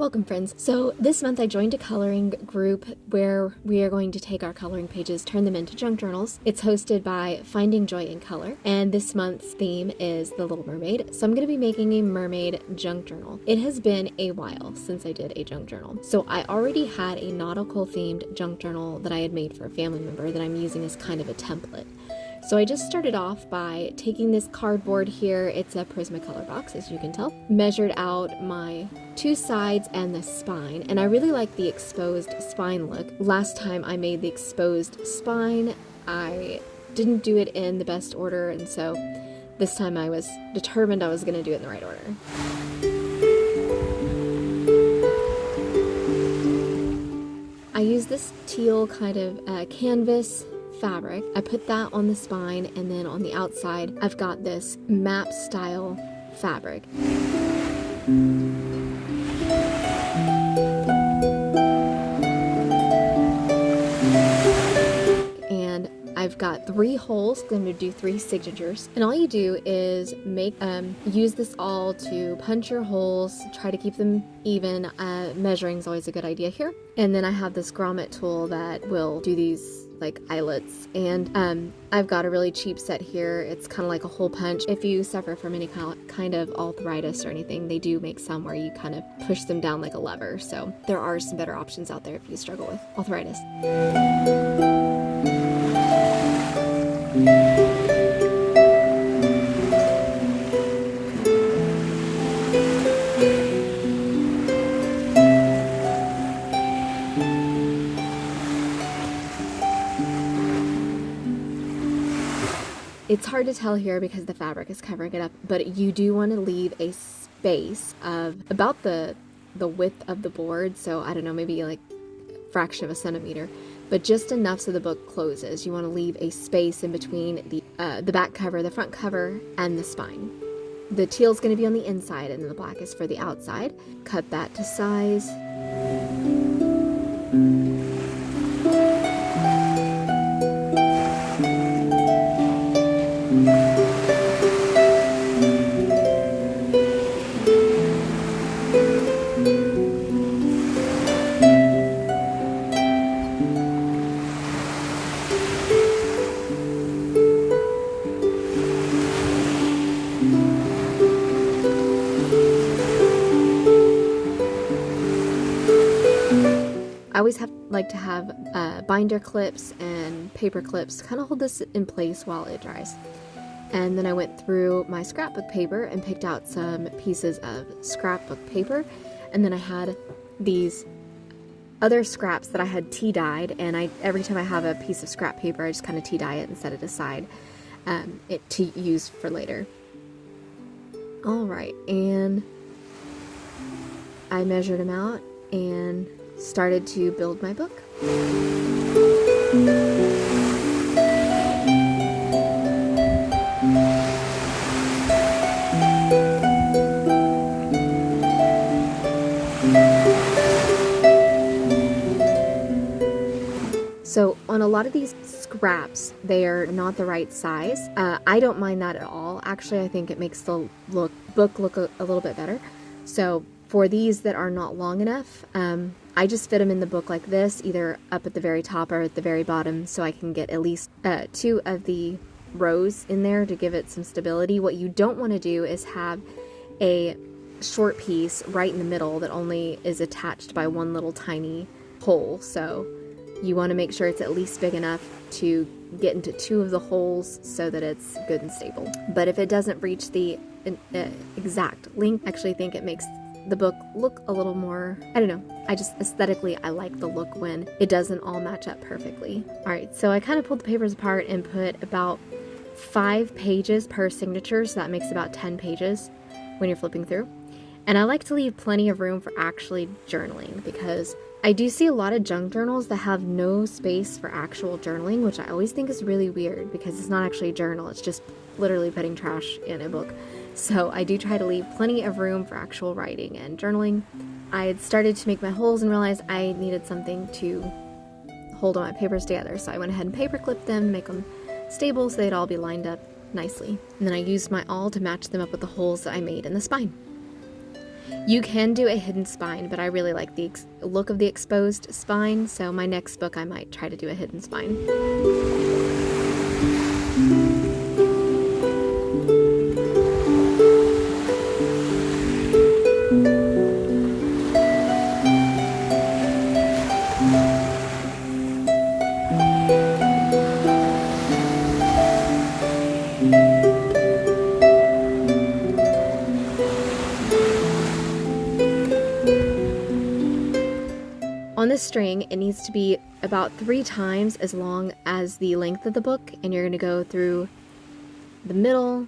Welcome friends. So this month I joined a coloring group where we are going to take our coloring pages, turn them into junk journals. It's hosted by Finding Joy in Color, and this month's theme is The Little Mermaid. So I'm going to be making a mermaid junk journal. It has been a while since I did a junk journal. So I already had a nautical themed junk journal that I had made for a family member that I'm using as kind of a template. So I just started off by taking this cardboard here, it's a Prismacolor box as you can tell, measured out my two sides and the spine, and I really like the exposed spine look. Last time I made the exposed spine, I didn't do it in the best order, and so this time I was determined I was going to do it in the right order. I use this teal kind of canvas fabric. I put that on the spine, and then on the outside I've got this map style fabric. And I've got 3 holes. I'm going to do 3 signatures, and all you do is use this awl to punch your holes, try to keep them even. Measuring is always a good idea here. And then I have this grommet tool that will do these like eyelets, and I've got a really cheap set here. It's kind of like a hole punch. If you suffer from any kind of arthritis or anything, they do make some where you kind of push them down like a lever, so there are some better options out there if you struggle with arthritis. It's hard to tell here because the fabric is covering it up, but you do want to leave a space of about the width of the board, so I don't know, maybe like a fraction of a centimeter, but just enough so the book closes. You want to leave a space in between the back cover, the front cover, and the spine. The teal is going to be on the inside, and the black is for the outside. Cut that to size. I always like to have binder clips and paper clips to kind of hold this in place while it dries. And then I went through my scrapbook paper and picked out some pieces of scrapbook paper, and then I had these other scraps that I had tea dyed, and every time I have a piece of scrap paper I just kind of tea dye it and set it aside to use for later. Alright, and I measured them out and started to build my book. So on a lot of these scraps, they are not the right size. I don't mind that at all. Actually, I think it makes the book look a little bit better. So for these that are not long enough, I just fit them in the book like this, either up at the very top or at the very bottom, so I can get at least 2 of the rows in there to give it some stability. What you don't want to do is have a short piece right in the middle that only is attached by one little tiny hole. So you want to make sure it's at least big enough to get into 2 of the holes so that it's good and stable. But if it doesn't reach the exact length, I actually think it makes the book look a little more, I don't know, I just aesthetically I like the look when it doesn't all match up perfectly. Alright, so I kind of pulled the papers apart and put about 5 pages per signature, so that makes about 10 pages when you're flipping through. And I like to leave plenty of room for actually journaling, because I do see a lot of junk journals that have no space for actual journaling, which I always think is really weird because it's not actually a journal, it's just literally putting trash in a book. So I do try to leave plenty of room for actual writing and journaling. I had started to make my holes and realized I needed something to hold all my papers together, so I went ahead and paper clipped them, make them stable so they'd all be lined up nicely. And then I used my awl to match them up with the holes that I made in the spine. You can do a hidden spine, but I really like the look of the exposed spine, so my next book I might try to do a hidden spine. On the string, it needs to be about 3 times as long as the length of the book, and you're going to go through the middle,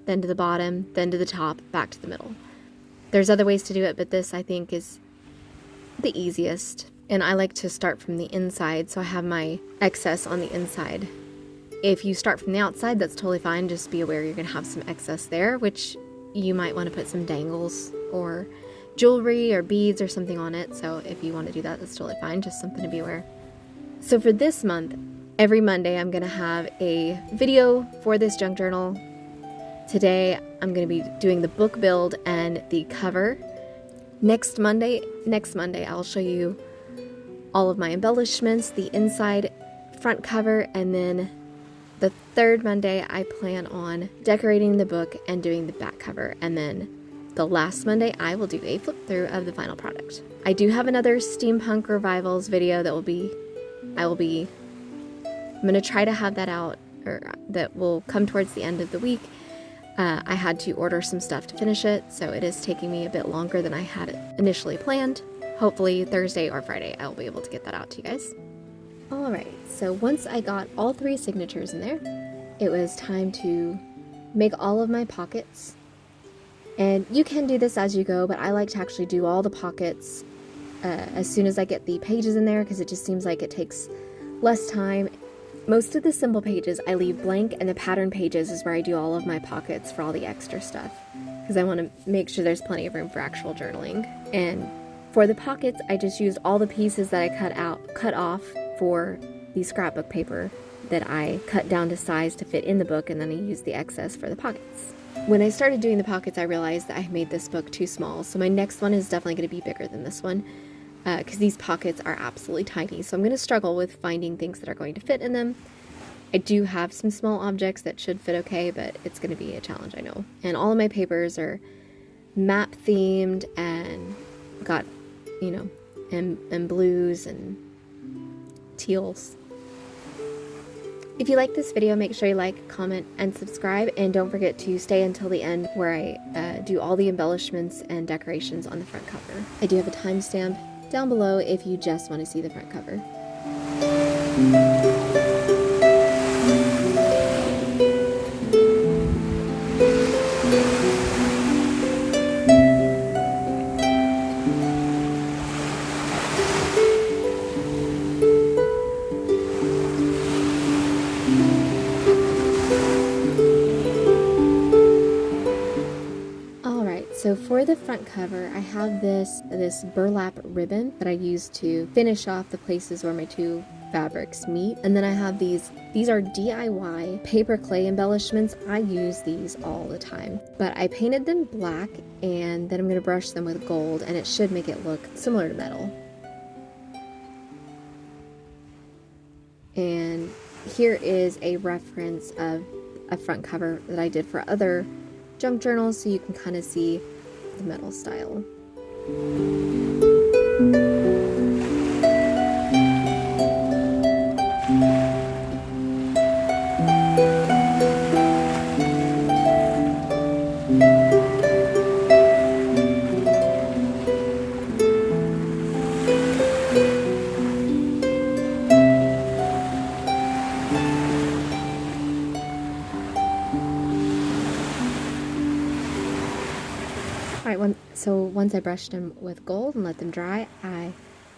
then to the bottom, then to the top, back to the middle. There's other ways to do it, but this I think is the easiest, and I like to start from the inside, so I have my excess on the inside. If you start from the outside, that's totally fine. Just be aware you're going to have some excess there, which you might want to put some dangles or jewelry or beads or something on it. So if you want to do that, that's totally fine. Just something to be aware. So for this month, every Monday, I'm going to have a video for this junk journal. Today, I'm going to be doing the book build and the cover. Next Monday, I'll show you all of my embellishments, the inside front cover, and then the third Monday, I plan on decorating the book and doing the back cover, and then the last Monday, I will do a flip through of the final product. I do have another Steampunk Revivals video that I'm going to try to have that out, or that will come towards the end of the week. I had to order some stuff to finish it, so it is taking me a bit longer than I had initially planned. Hopefully Thursday or Friday, I'll be able to get that out to you guys. Alright, so once I got all 3 signatures in there, it was time to make all of my pockets. And you can do this as you go, but I like to actually do all the pockets as soon as I get the pages in there, because it just seems like it takes less time. Most of the symbol pages I leave blank, and the pattern pages is where I do all of my pockets for all the extra stuff, because I want to make sure there's plenty of room for actual journaling. And for the pockets, I just used all the pieces that I cut off for the scrapbook paper that I cut down to size to fit in the book, and then I used the excess for the pockets. When I started doing the pockets, I realized that I made this book too small, so my next one is definitely going to be bigger than this one, because these pockets are absolutely tiny, so I'm going to struggle with finding things that are going to fit in them. I do have some small objects that should fit okay, but it's going to be a challenge, I know. And all of my papers are map themed, and got, and blues and teals. If you like this video, make sure you like, comment, and subscribe, and don't forget to stay until the end where I do all the embellishments and decorations on the front cover. I do have a timestamp down below if you just want to see the front cover. So for the front cover, I have this burlap ribbon that I use to finish off the places where my 2 fabrics meet. And then I have these are DIY paper clay embellishments. I use these all the time. But I painted them black, and then I'm going to brush them with gold, and it should make it look similar to metal. And here is a reference of a front cover that I did for other junk journals, so you can kind of see the metal style. Alright, so once I brushed them with gold and let them dry, I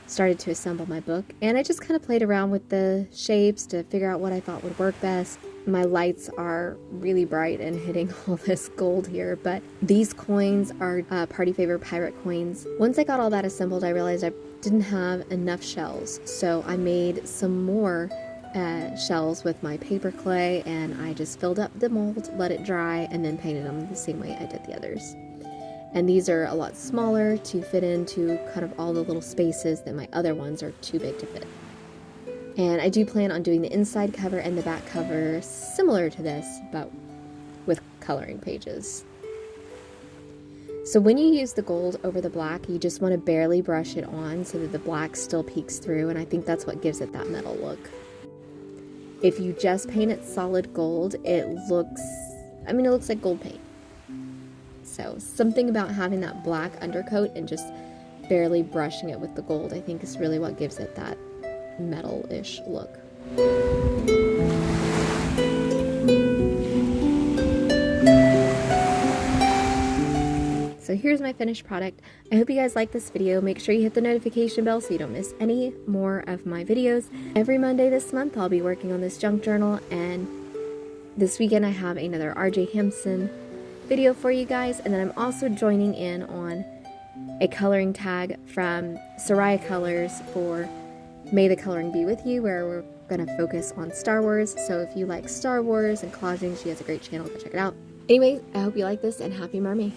started to assemble my book, and I just kind of played around with the shapes to figure out what I thought would work best. My lights are really bright and hitting all this gold here, but these coins are party favor pirate coins. Once I got all that assembled, I realized I didn't have enough shells, so I made some more shells with my paper clay, and I just filled up the mold, let it dry, and then painted them the same way I did the others. And these are a lot smaller to fit into kind of all the little spaces that my other ones are too big to fit. And I do plan on doing the inside cover and the back cover similar to this, but with coloring pages. So when you use the gold over the black, you just want to barely brush it on so that the black still peeks through, and I think that's what gives it that metal look. If you just paint it solid gold, it looks like gold paint. So something about having that black undercoat and just barely brushing it with the gold, I think, is really what gives it that metal-ish look. So here's my finished product. I hope you guys like this video. Make sure you hit the notification bell so you don't miss any more of my videos. Every Monday this month I'll be working on this junk journal, and this weekend I have another RJ Hampson video for you guys, and then I'm also joining in on a coloring tag from Soraya Colors for May the Coloring Be With You, where we're going to focus on Star Wars. So if you like Star Wars and collaging, she has a great channel, go check it out. Anyway, I hope you like this, and happy Mermaid.